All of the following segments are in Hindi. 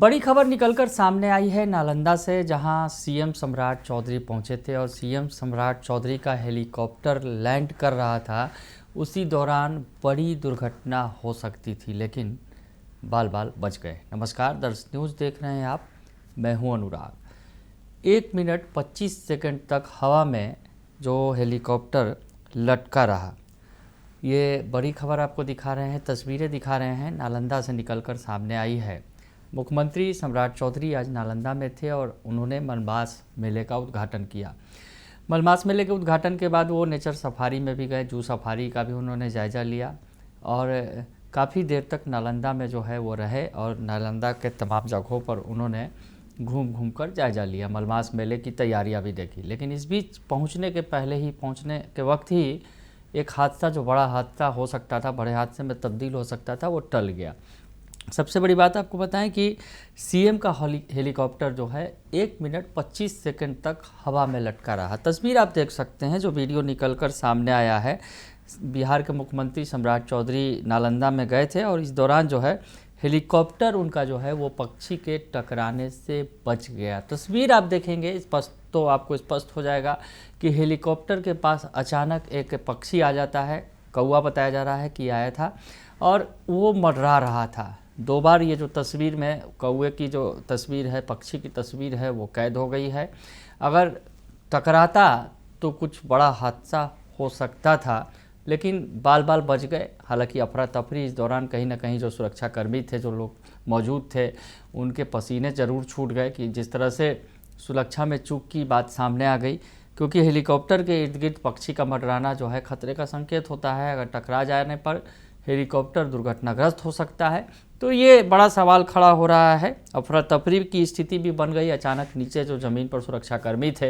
बड़ी खबर निकलकर सामने आई है नालंदा से, जहां सीएम सम्राट चौधरी पहुंचे थे और सीएम सम्राट चौधरी का हेलीकॉप्टर लैंड कर रहा था। उसी दौरान बड़ी दुर्घटना हो सकती थी, लेकिन बाल बाल बच गए। नमस्कार, दर्श न्यूज़ देख रहे हैं आप, मैं हूं अनुराग। 1 मिनट 25 सेकंड तक हवा में जो हेलीकॉप्टर लटका रहा, ये बड़ी खबर आपको दिखा रहे हैं, तस्वीरें दिखा रहे हैं, नालंदा से निकलकर सामने आई है। मुख्यमंत्री सम्राट चौधरी आज नालंदा में थे और उन्होंने मलमास मेले का उद्घाटन किया। मलमास मेले के उद्घाटन के बाद वो नेचर सफारी में भी गए, जू सफारी का भी उन्होंने जायज़ा लिया और काफ़ी देर तक नालंदा में जो है वो रहे और नालंदा के तमाम जगहों पर उन्होंने घूम कर जायज़ा लिया, मलमास मेले की तैयारियां भी देखी। लेकिन इस बीच पहुंचने के वक्त ही एक हादसा, जो बड़ा हादसा हो सकता था, बड़े हादसे में तब्दील हो सकता था, वो टल गया। सबसे बड़ी बात आपको बताएं कि सीएम का हेलीकॉप्टर जो है 1 मिनट 25 सेकंड तक हवा में लटका रहा। तस्वीर आप देख सकते हैं, जो वीडियो निकलकर सामने आया है। बिहार के मुख्यमंत्री सम्राट चौधरी नालंदा में गए थे और इस दौरान जो है हेलीकॉप्टर उनका जो है वो पक्षी के टकराने से बच गया। तस्वीर आप देखेंगे स्पष्ट, तो आपको स्पष्ट हो जाएगा कि हेलीकॉप्टर के पास अचानक एक पक्षी आ जाता है, कौवा बताया जा रहा है कि आया था और वो मंडरा रहा था। 2 बार ये जो तस्वीर में कौवे की जो तस्वीर है, पक्षी की तस्वीर है, वो कैद हो गई है। अगर टकराता तो कुछ बड़ा हादसा हो सकता था, लेकिन बाल बाल बच गए। हालांकि अफरा तफरी इस दौरान कहीं ना कहीं जो सुरक्षाकर्मी थे, जो लोग मौजूद थे, उनके पसीने ज़रूर छूट गए कि जिस तरह से सुरक्षा में चूक की बात सामने आ गई, क्योंकि हेलीकॉप्टर के इर्द गिर्द पक्षी का मंडराना जो है खतरे का संकेत होता है। अगर टकरा जाने पर हेलीकॉप्टर दुर्घटनाग्रस्त हो सकता है। तो ये बड़ा सवाल खड़ा हो रहा है। अफरा तफरी की स्थिति भी बन गई। अचानक नीचे जो ज़मीन पर सुरक्षाकर्मी थे,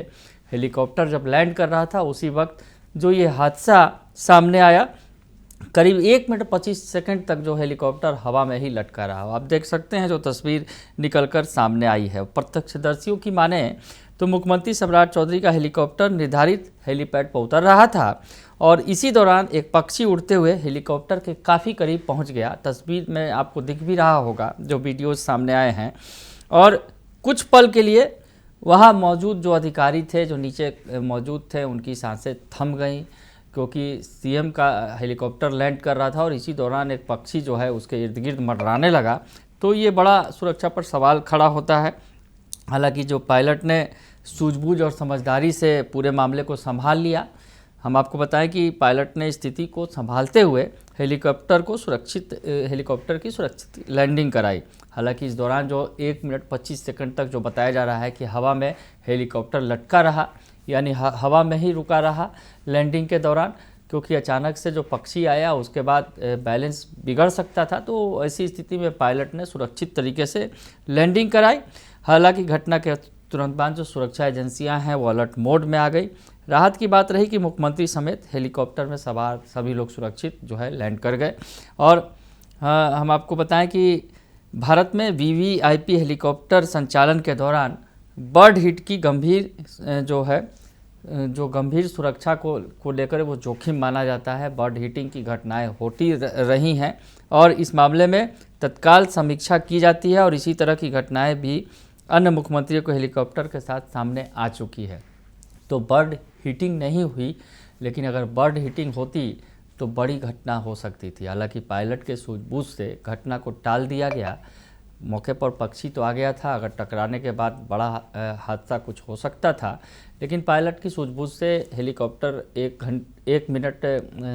हेलीकॉप्टर जब लैंड कर रहा था, उसी वक्त जो ये हादसा सामने आया। करीब 1 मिनट 25 सेकंड तक जो हेलीकॉप्टर हवा में ही लटका रहा। आप देख सकते हैं जो तस्वीर निकलकर सामने आई है। प्रत्यक्षदर्शियों की माने तो मुख्यमंत्री सम्राट चौधरी का हेलीकॉप्टर निर्धारित हेलीपैड पर उतर रहा था और इसी दौरान एक पक्षी उड़ते हुए हेलीकॉप्टर के काफ़ी करीब पहुंच गया। तस्वीर में आपको दिख भी रहा होगा, जो वीडियोज सामने आए हैं। और कुछ पल के लिए वहां मौजूद जो अधिकारी थे, जो नीचे मौजूद थे, उनकी सांसें थम गईं, क्योंकि सीएम का हेलीकॉप्टर लैंड कर रहा था और इसी दौरान एक पक्षी जो है उसके इर्द गिर्द मंडराने लगा। तो ये बड़ा सुरक्षा पर सवाल खड़ा होता है। हालांकि जो पायलट ने सूझबूझ और समझदारी से पूरे मामले को संभाल लिया। हम आपको बताएं कि पायलट ने स्थिति को संभालते हुए हेलीकॉप्टर की सुरक्षित लैंडिंग कराई। हालांकि इस दौरान जो 1 मिनट 25 सेकंड तक जो बताया जा रहा है कि हवा में हेलीकॉप्टर लटका रहा, यानी हवा में ही रुका रहा लैंडिंग के दौरान, क्योंकि अचानक से जो पक्षी आया उसके बाद बैलेंस बिगड़ सकता था। तो ऐसी स्थिति में पायलट ने सुरक्षित तरीके से लैंडिंग कराई। हालांकि घटना के तुरंत बाद जो सुरक्षा एजेंसियां हैं वो अलर्ट मोड में आ गई। राहत की बात रही कि मुख्यमंत्री समेत हेलीकॉप्टर में सवार सभी लोग सुरक्षित जो है लैंड कर गए। और हम आपको बताएं कि भारत में वीवीआईपी हेलीकॉप्टर संचालन के दौरान बर्ड हिट की गंभीर सुरक्षा को लेकर वो जोखिम माना जाता है। बर्ड हिटिंग की घटनाएं होती रही हैं और इस मामले में तत्काल समीक्षा की जाती है और इसी तरह की घटनाएं भी अन्य मुख्यमंत्रियों को हेलीकॉप्टर के साथ सामने आ चुकी है। तो बर्ड हिटिंग नहीं हुई, लेकिन अगर बर्ड हिटिंग होती तो बड़ी घटना हो सकती थी। हालांकि पायलट के सूझबूझ से घटना को टाल दिया गया। मौके पर पक्षी तो आ गया था, अगर टकराने के बाद बड़ा हादसा कुछ हो सकता था, लेकिन पायलट की सूझबूझ से हेलीकॉप्टर 1 मिनट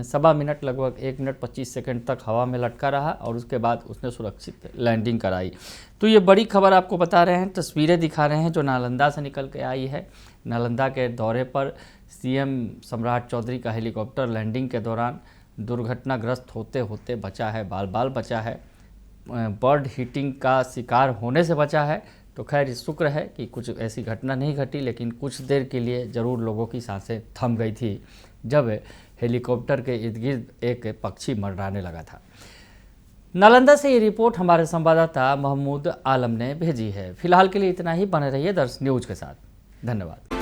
सवा मिनट लगभग 1 मिनट 25 सेकंड तक हवा में लटका रहा और उसके बाद उसने सुरक्षित लैंडिंग कराई। तो ये बड़ी खबर आपको बता रहे हैं, तस्वीरें दिखा रहे हैं जो नालंदा से निकल के आई है। नालंदा के दौरे पर सीएम सम्राट चौधरी का हेलीकॉप्टर लैंडिंग के दौरान दुर्घटनाग्रस्त होते होते बचा है, बाल बाल बचा है, बर्ड हिटिंग का शिकार होने से बचा है। तो खैर शुक्र है कि कुछ ऐसी घटना नहीं घटी, लेकिन कुछ देर के लिए ज़रूर लोगों की सांसें थम गई थी जब हेलीकॉप्टर के इर्द गिर्द एक पक्षी मंडराने लगा था। नालंदा से ये रिपोर्ट हमारे संवाददाता महमूद आलम ने भेजी है। फिलहाल के लिए इतना ही। बने रहिए दर्श न्यूज़ के साथ। धन्यवाद।